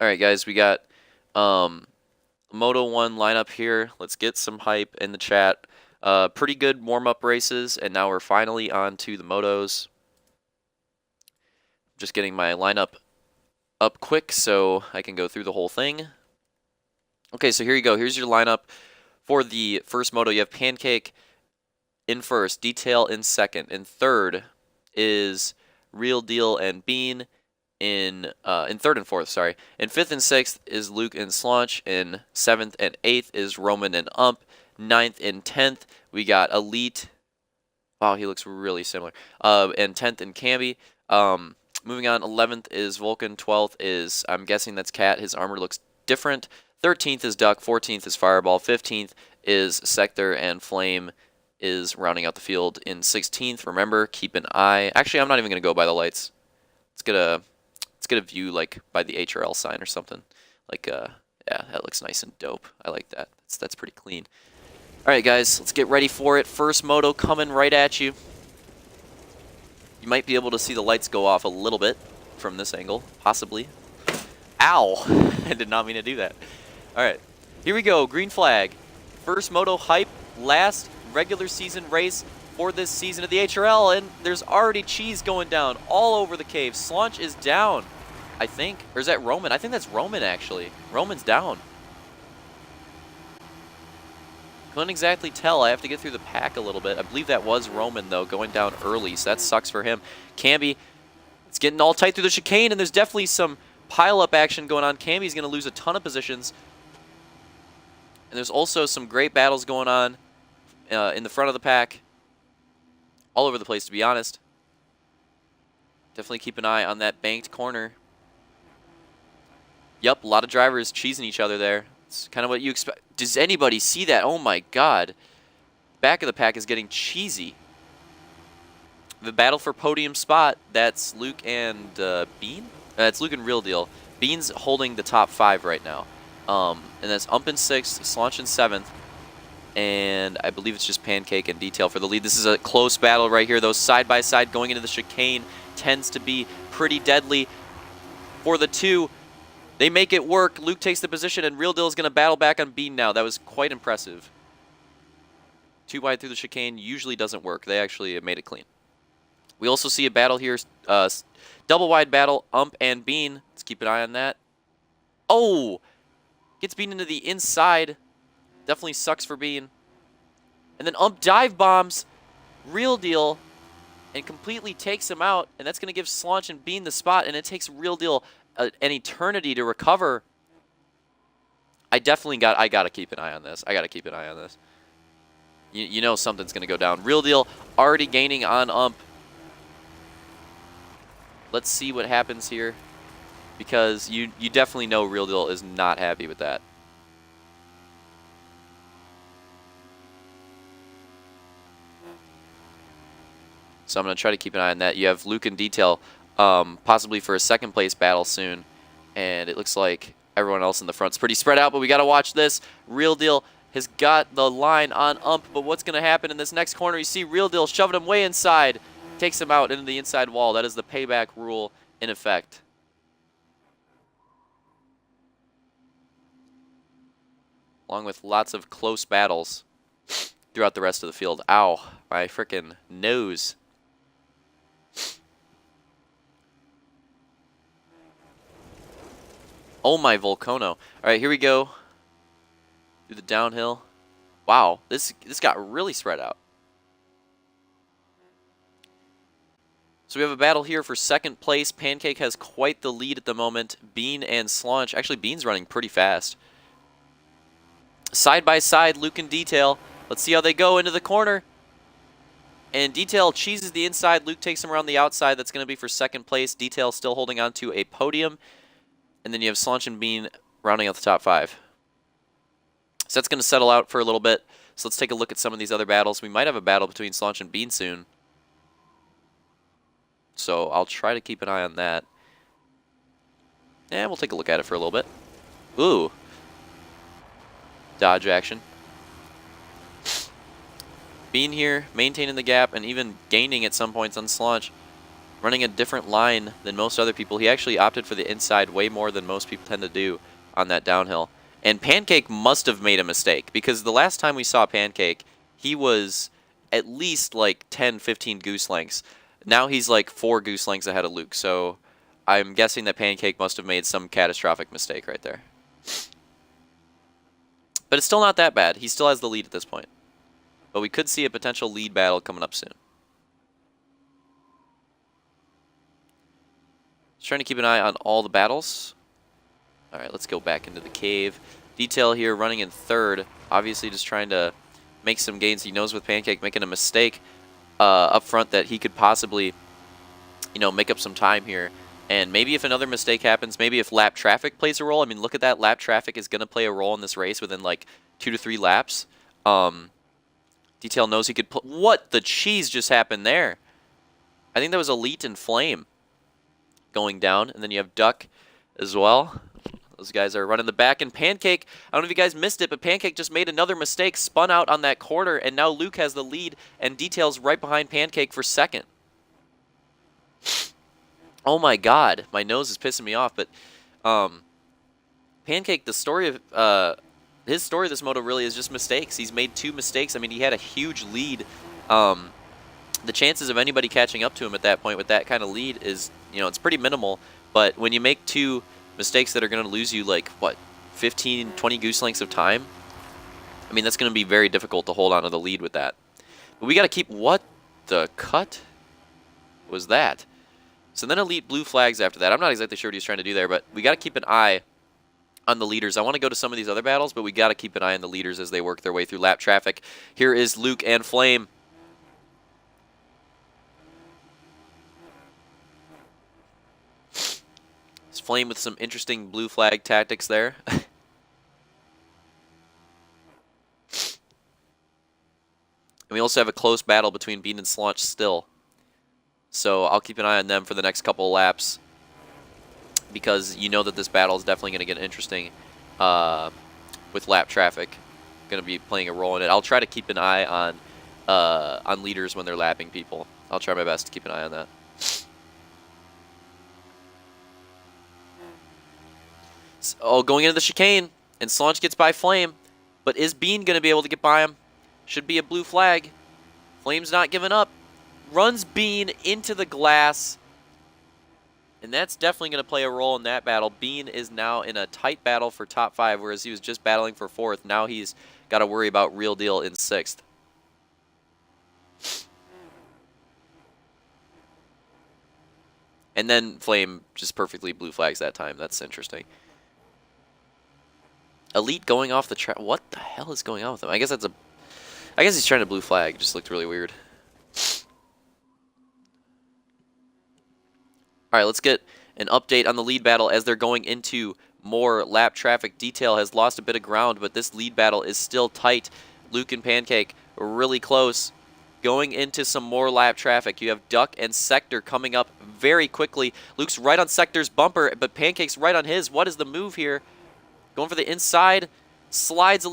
All right, guys, we got Moto 1 lineup here. Let's get some hype in the chat. Pretty good warm-up races, and now we're finally on to the Motos. Just getting my lineup up quick so I can go through the whole thing. Okay, so here you go. Here's your lineup for the first Moto. You have Pancake in first, Detail in second. In third is Real Deal and Bean. In third and fourth, sorry. In fifth and sixth is Luke and Slaunch. In seventh and eighth is Roman and Ump. Ninth and 10th, we got Elite. Wow, he looks really similar. And 10th and Camby. Moving on, 11th is Vulcan. 12th is, I'm guessing that's Cat. His armor looks different. 13th is Duck. 14th is Fireball. 15th is Sector, and Flame is rounding out the field in 16th. Remember, keep an eye. Actually, I'm not even going to go by the lights. Let's get a view like by the HRL sign or something. Like, yeah, that looks nice and dope. I like that. That's pretty clean. All right, guys, let's get ready for it. First Moto coming right at you. You might be able to see the lights go off a little bit from this angle, possibly. Ow! I did not mean to do that. All right, here we go. Green flag. First Moto hype. Last regular season race for this season of the HRL, and there's already cheese going down all over the cave. Slaunch is down, I think. Or is that Roman? I think that's Roman, actually. Roman's down. Couldn't exactly tell. I have to get through the pack a little bit. I believe that was Roman, though, going down early, so that sucks for him. Camby, it's getting all tight through the chicane, and there's definitely some pile-up action going on. Camby's going to lose a ton of positions. And there's also some great battles going on in the front of the pack. All over the place, to be honest. Definitely keep an eye on that banked corner. Yep, a lot of drivers cheesing each other there. It's kind of what you expect. Does anybody see that? Oh my god. Back of the pack is getting cheesy. The battle for podium spot, that's Luke and Bean? It's Luke and Real Deal. Bean's holding the top 5 right now. And that's Ump in 6th, Slaunch in 7th. And I believe it's just Pancake and Detail for the lead. This is a close battle right here. Those side-by-side going into the chicane tends to be pretty deadly. For the two, they make it work. Luke takes the position, and Real Deal is going to battle back on Bean now. That was quite impressive. Too wide through the chicane usually doesn't work. They actually made it clean. We also see a battle here, double-wide battle, Ump and Bean. Let's keep an eye on that. Oh! Gets Bean into the inside. Definitely sucks for Bean. And then Ump dive bombs Real Deal and completely takes him out. And that's going to give Slaunch and Bean the spot. And it takes Real Deal an eternity to recover. I got to keep an eye on this. I got to keep an eye on this. You know something's going to go down. Real Deal already gaining on Ump. Let's see what happens here. Because you definitely know Real Deal is not happy with that. So I'm going to try to keep an eye on that. You have Luke and Detail possibly for a second place battle soon. And it looks like everyone else in the front's pretty spread out, but we got to watch this. Real Deal has got the line on Ump, but what's going to happen in this next corner? You see Real Deal shoving him way inside. Takes him out into the inside wall. That is the payback rule in effect. Along with lots of close battles throughout the rest of the field. Ow, my frickin' nose. Oh my Volcono. All right, here we go. Through the downhill. Wow, this got really spread out. So we have a battle here for second place. Pancake has quite the lead at the moment. Bean and Slaunch. Actually, Bean's running pretty fast. Side by side, Luke and Detail. Let's see how they go into the corner. And Detail cheeses the inside. Luke takes him around the outside. That's going to be for second place. Detail still holding on to a podium. And then you have Slaunch and Bean rounding out the top 5. So that's going to settle out for a little bit. So let's take a look at some of these other battles. We might have a battle between Slaunch and Bean soon. So I'll try to keep an eye on that. And we'll take a look at it for a little bit. Ooh. Dodge action. Bean here, maintaining the gap and even gaining at some points on Slaunch. running a different line than most other people. He actually opted for the inside way more than most people tend to do on that downhill. And Pancake must have made a mistake, because the last time we saw Pancake, he was at least like 10, 15 goose lengths. Now he's like 4 goose lengths ahead of Luke, so I'm guessing that Pancake must have made some catastrophic mistake right there. But it's still not that bad. He still has the lead at this point. But we could see a potential lead battle coming up soon. Just trying to keep an eye on all the battles. All right, let's go back into the cave. Detail here running in third. Obviously just trying to make some gains. He knows with Pancake making a mistake up front that he could possibly, you know, make up some time here. And maybe if another mistake happens, maybe if lap traffic plays a role. I mean, look at that. Lap traffic is going to play a role in this race within like 2 to 3 laps. Detail knows he could put... What the cheese just happened there? I think that was Elite and Flame going down. And then you have Duck as well. Those guys are running the back. And Pancake, I don't know if you guys missed it, but Pancake just made another mistake, spun out on that corner, and now Luke has the lead, and Detail's right behind Pancake for second. Oh my god, my nose is pissing me off, but Pancake, the story of his story of this moto really is just mistakes. He's made 2 mistakes. I mean, he had a huge lead. The chances of anybody catching up to him at that point with that kind of lead is, you know, it's pretty minimal. But when you make 2 mistakes that are going to lose you, like, what, 15, 20 goose lengths of time? I mean, that's going to be very difficult to hold on to the lead with that. But we got to keep... What the cut was that? So then Elite blue flags after that. I'm not exactly sure what he's trying to do there, but we got to keep an eye on the leaders. I want to go to some of these other battles, but we got to keep an eye on the leaders as they work their way through lap traffic. Here is Luke and Flame. It's Flame with some interesting blue flag tactics there. And we also have a close battle between Bean and Slaunch still. So I'll keep an eye on them for the next couple of laps, because you know that this battle is definitely going to get interesting with lap traffic. Going to be playing a role in it. I'll try to keep an eye on leaders when they're lapping people. I'll try my best to keep an eye on that. So, going into the chicane, and Slaunch gets by Flame, but is Bean going to be able to get by him? Should be a blue flag. Flame's not giving up. Runs Bean into the glass. And that's definitely going to play a role in that battle. Bean is now in a tight battle for top 5, whereas he was just battling for 4th. Now he's got to worry about Real Deal in 6th. And then Flame just perfectly blue flags that time. That's interesting. Elite going off the track. What the hell is going on with him? I guess that's a... I guess he's trying to blue flag. It just looked really weird. All right, let's get an update on the lead battle as they're going into more lap traffic. Detail has lost a bit of ground, but this lead battle is still tight. Luke and Pancake are really close. Going into some more lap traffic, you have Duck and Sector coming up very quickly. Luke's right on Sector's bumper, but Pancake's right on his. What is the move here? Going for the inside, slides a little.